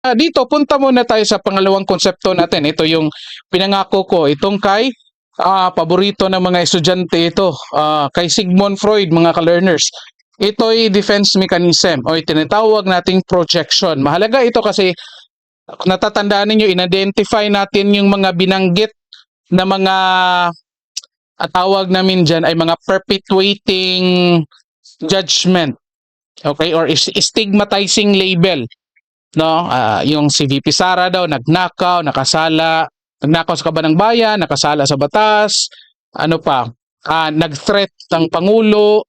Dito, punta muna tayo sa pangalawang konsepto natin. Ito yung pinangako ko. Itong kay paborito ng mga estudyante ito. Kay Sigmund Freud, mga ka-learners. Ito'y defense mechanism o tinatawag nating projection. Mahalaga ito kasi natatandaan ninyo, in-identify natin yung mga binanggit na mga tawag namin dyan ay mga perpetuating judgment. Okay? Or stigmatizing label. No? Yung si VP Sara daw, nagnakaw, nakasala, nagnakaw sa kaban ng bayan, nakasala sa batas, ano pa, nag-threat ng Pangulo.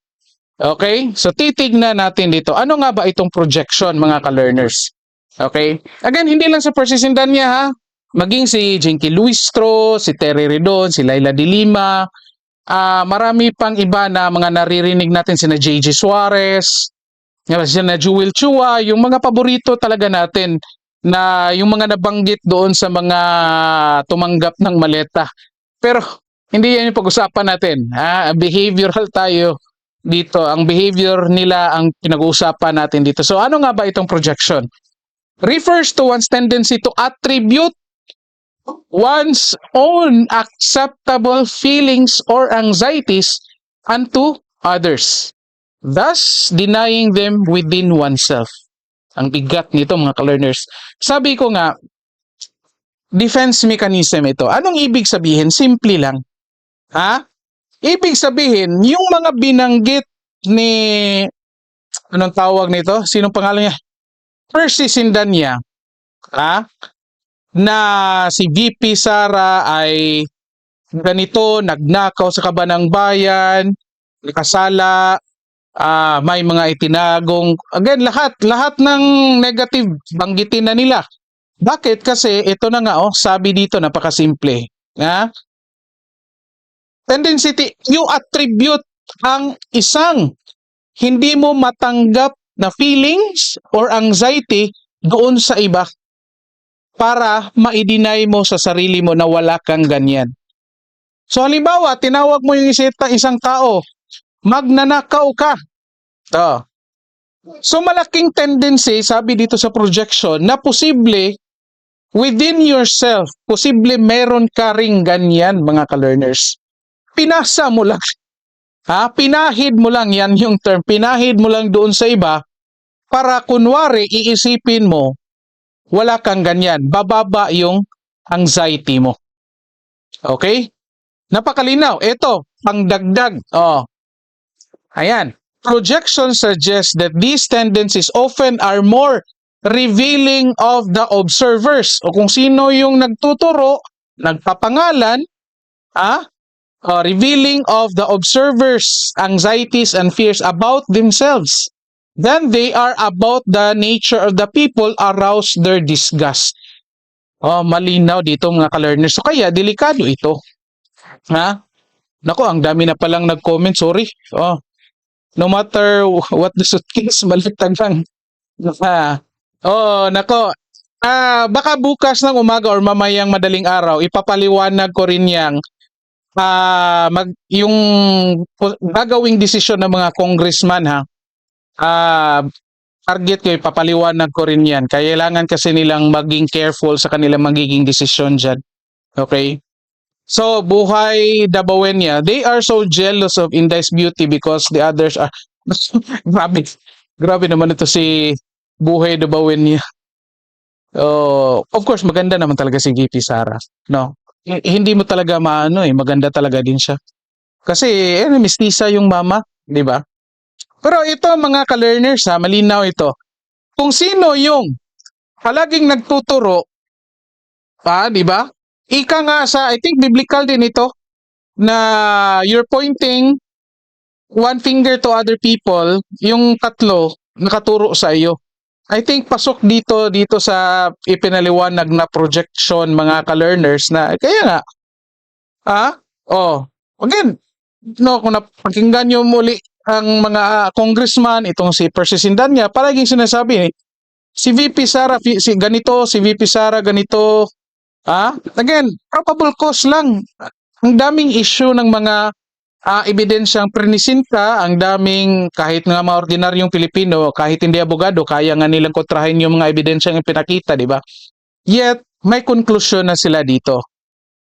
Okay? So titignan natin dito, ano nga ba itong projection, mga ka-learners? Okay? Again, hindi lang sa Persisindan niya, ha? Maging si Jinky Luistro, si Terry Redon, si Laila de Lima, marami pang iba na mga naririnig natin, sina JJ Suarez, sina Jewel Chua, yung mga paborito talaga natin na yung mga nabanggit doon sa mga tumanggap ng maleta. Pero hindi yan yung pag-usapan natin. Behavioral tayo dito. Ang behavior nila ang pinag-uusapan natin dito. So ano nga ba itong projection? Refers to one's tendency to attribute one's own acceptable feelings or anxieties unto others, thus denying them within oneself. Ang bigat nito, mga ka-learners. Sabi ko nga, defense mechanism ito. Anong ibig sabihin? Simple lang. Ibig sabihin, yung mga binanggit ni, anong tawag nito? Sinong pangalan niya? Percy Sindanya. Na si VP Sara ay ganito, nagnakaw sa kaban ng bayan, nakasala, may mga itinagong, again, lahat ng negative, banggitin na nila. Bakit? Kasi ito na nga, sabi dito, napakasimple. Tendency, you attribute ang isang hindi mo matanggap na feelings or anxiety doon sa iba para ma-deny mo sa sarili mo na wala kang ganyan. So halimbawa, tinawag mo yung isang tao, magnanakaw ka. So malaking tendency, sabi dito sa projection, na posible within yourself, posible meron ka ring ganyan, mga ka-learners. Pinasa mo lang. Pinahid mo lang, yan yung term. Pinahid mo lang doon sa iba para kunwari iisipin mo wala kang ganyan. Bababa yung anxiety mo. Okay? Napakalinaw. Ito, pangdagdag. Ayan. Projection suggests that these tendencies often are more revealing of the observers. O kung sino yung nagtuturo, nagpapangalan, revealing of the observers' anxieties and fears about themselves. Then they are about the nature of the people arouse their disgust. Malinaw dito, mga ka-learners. So kaya, delikado ito. Nako, ang dami na palang nag-comment. Sorry. No matter what the suitcase, baliktad lang. Nako. Baka bukas ng umaga or mamayang madaling araw, ipapaliwanag ko rin yang yung gagawing desisyon ng mga congressman, target ko, ipapaliwanag ko rin yan. Kailangan kasi nilang maging careful sa kanilang magiging desisyon dyan. Okay? So, Buhay Dabawenya, they are so jealous of Inday's beauty because the others are... Grabe naman ito si Buhay Dabawenya. Of course, maganda naman talaga si VP Sara. No? Hindi mo talaga maganda talaga din siya. Kasi, mistisa yung mama, di ba? Pero ito, mga ka-learners, malinaw ito. Kung sino yung palaging nagtuturo, di ba? Ika nga I think biblical din ito, na you're pointing one finger to other people, yung tatlo nakaturo sa iyo. I think pasok dito sa ipinaliwanag na projection, mga ka-learners, na kaya nga, again, kung napakinggan nyo muli ang mga congressman, itong si Percy Sindanya, palaging sinasabi, si VP Sara, si ganito, si VP Sara, ganito. Again, probable cause lang. Ang daming issue ng mga ebidensyang prinisin ka, ang daming, kahit nga mga ordinaryong Pilipino, kahit hindi abogado, kaya nga nilang kontrahin yung mga ebidensyang ipinakita, di ba? Yet, may konklusyon na sila dito.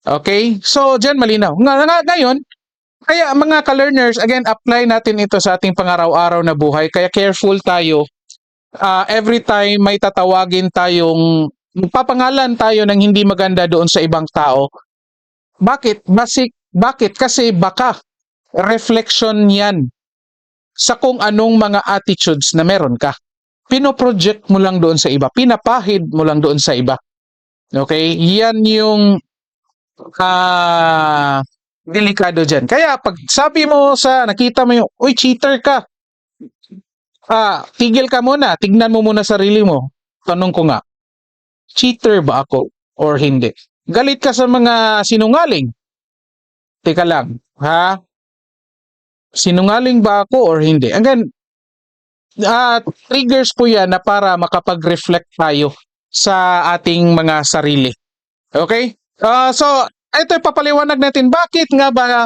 Okay? So, dyan malinaw. Ngayon, kaya mga ka-learners, again, apply natin ito sa ating pangaraw-araw na buhay. Kaya careful tayo. Every time may tatawagin tayong, magpapangalan tayo ng hindi maganda doon sa ibang tao. Bakit? Bakit? Kasi baka reflection yan sa kung anong mga attitudes na meron ka. Pinoproject mo lang doon sa iba. Pinapahid mo lang doon sa iba. Okay? Yan yung delikado dyan. Kaya pag sabi mo nakita mo yung, uy, cheater ka. Tigil ka muna. Tignan mo muna sarili mo. Tanong ko nga, cheater ba ako or hindi? Galit ka sa mga sinungaling. Teka lang, ha? Sinungaling ba ako or hindi? Again, triggers po yan na para makapag-reflect tayo sa ating mga sarili. Okay? So, ito papaliwanag natin bakit nga ba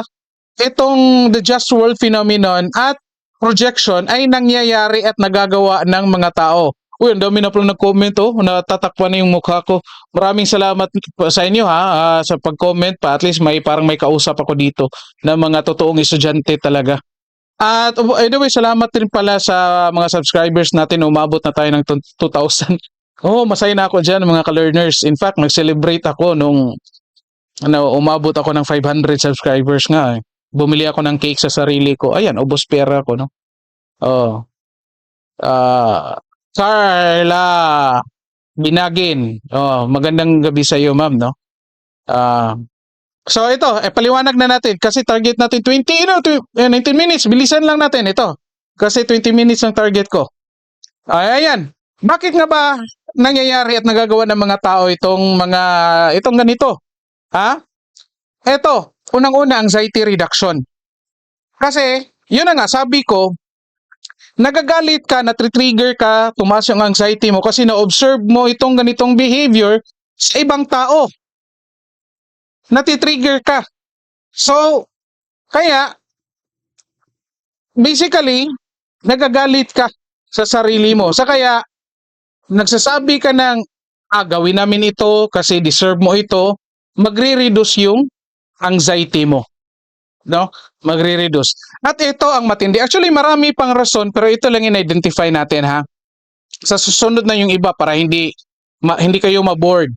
itong the just world phenomenon at projection ay nangyayari at nagagawa ng mga tao. Uy, ang dami na pala nag-comment natatakpan na yung mukha ko. Maraming salamat sa inyo sa pag-comment pa. At least parang may kausap ako dito na mga totoong estudyante talaga. At anyway, salamat din pala sa mga subscribers natin. Umabot na tayo ng 2,000. Masaya na ako dyan mga ka-learners. In fact, nag-celebrate ako nung umabot ako ng 500 subscribers nga. Bumili ako ng cake sa sarili ko. Ayan, ubos pera ko, no? Oh. Carla Binagin. Magandang gabi sa iyo, ma'am, no? So ito, paliwanag na natin kasi target natin 19 minutes. Bilisan lang natin ito. Kasi 20 minutes ang target ko. Ayan. Bakit nga ba nangyayari at nagagawa ng mga tao itong ganito? Ito, unang-una, anxiety reduction. Kasi, yun na nga, sabi ko, nagagalit ka, natritrigger ka, tumaas yung anxiety mo kasi na-observe mo itong ganitong behavior sa ibang tao. Natitrigger ka. So, kaya, basically, nagagalit ka sa sarili mo. Kaya, nagsasabi ka ng, gawin namin ito kasi deserve mo ito, magre-reduce yung anxiety mo. No? Magre-reduce. At ito ang matindi. Actually, marami pang rason pero ito lang in-identify natin Sa susunod na yung iba para hindi kayo ma-bored.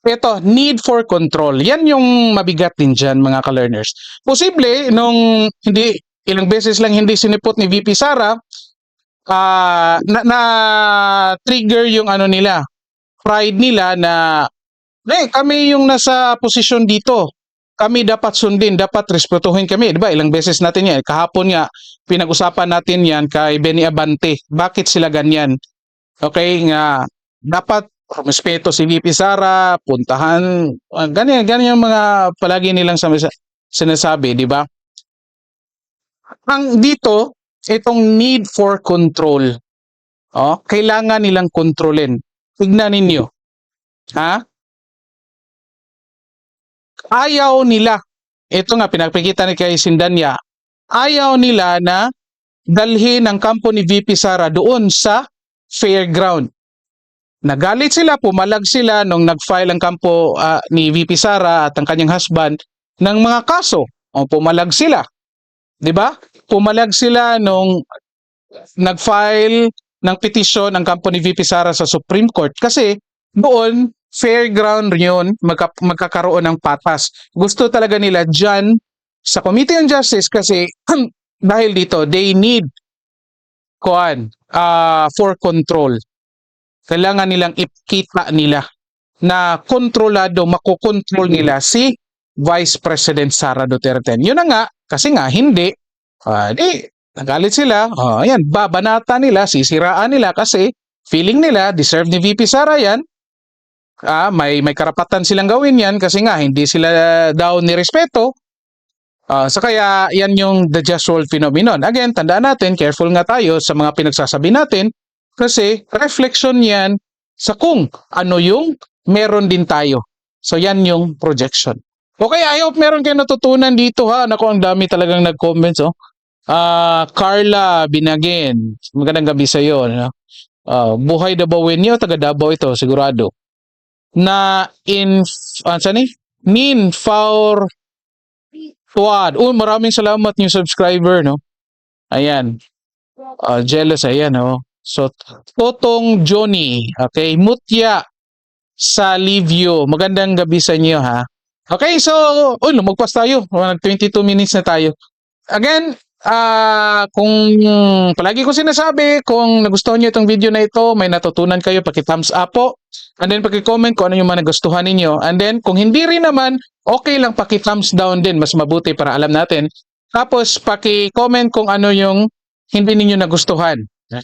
Ito, need for control. Yan yung mabigat din dyan mga ka-learners. Posible, ilang beses lang hindi sinipot ni VP Sara, na trigger yung pride nila na, kami yung nasa posisyon dito. Kami dapat sundin, dapat respetuhin kami. Diba? Ilang beses natin yan. Kahapon nga, pinag-usapan natin yan kay Benny Abante. Bakit sila ganyan? Okay, nga, dapat respeto si VP Sara, puntahan, ganyan yung mga palagi nilang sinasabi, di ba? Dito, itong need for control. Kailangan nilang kontrolin. Tignan ninyo. Ayaw nila, ito nga pinapakita ni kay Sindanya, ayaw nila na dalhin ang kampo ni VP Sara doon sa fairground. Nagalit sila, pumalag sila nung nag-file ang kampo ni VP Sara at ang kanyang husband ng mga kaso. Pumalag sila. 'Di ba? Pumalag sila nung nag-file ng petisyon ang kampo ni VP Sara sa Supreme Court kasi doon fairground yun, magkakaroon ng patas. Gusto talaga nila dyan sa Committee on Justice kasi dahil dito, they need for control. Kailangan nilang ipakita nila na kontrolado, makokontrol nila si Vice President Sara Duterte. Yun na nga, kasi nga hindi. Nagalit sila. Ayan, babanata nila, sisiraan nila kasi feeling nila, deserve ni VP Sara yan. May karapatan silang gawin yan kasi nga hindi sila daw nirespeto. Kaya yan yung the just world phenomenon. Again, tandaan natin, careful nga tayo sa mga pinagsasabi natin kasi reflection yan sa kung ano yung meron din tayo. So yan yung projection. Okay, I hope meron kayo natutunan dito ha. Naku, ang dami talagang nag-comments oh. Carla Binagin. Magandang gabi sa iyo. No? Buhay Dabawin niyo, taga Davao ito, sigurado. Na saan eh? Nin Faur Tuad. Maraming salamat yung subscriber, no? Ayan. Jealous, ayan, oh. So, Totong Johnny. Okay, Mutya Salivio. Magandang gabi sa inyo, ha? Okay, so, lumagpas tayo. 22 minutes na tayo. Again, kung palagi ko sinasabi, kung nagustuhan niyo itong video na ito, may natutunan kayo, paki-thumbs up po. And then paki-comment kung ano yung mga nagustuhan ninyo. And then, kung hindi rin naman, okay lang paki-thumbs down din. Mas mabuti para alam natin. Tapos, paki-comment kung ano yung hindi ninyo nagustuhan.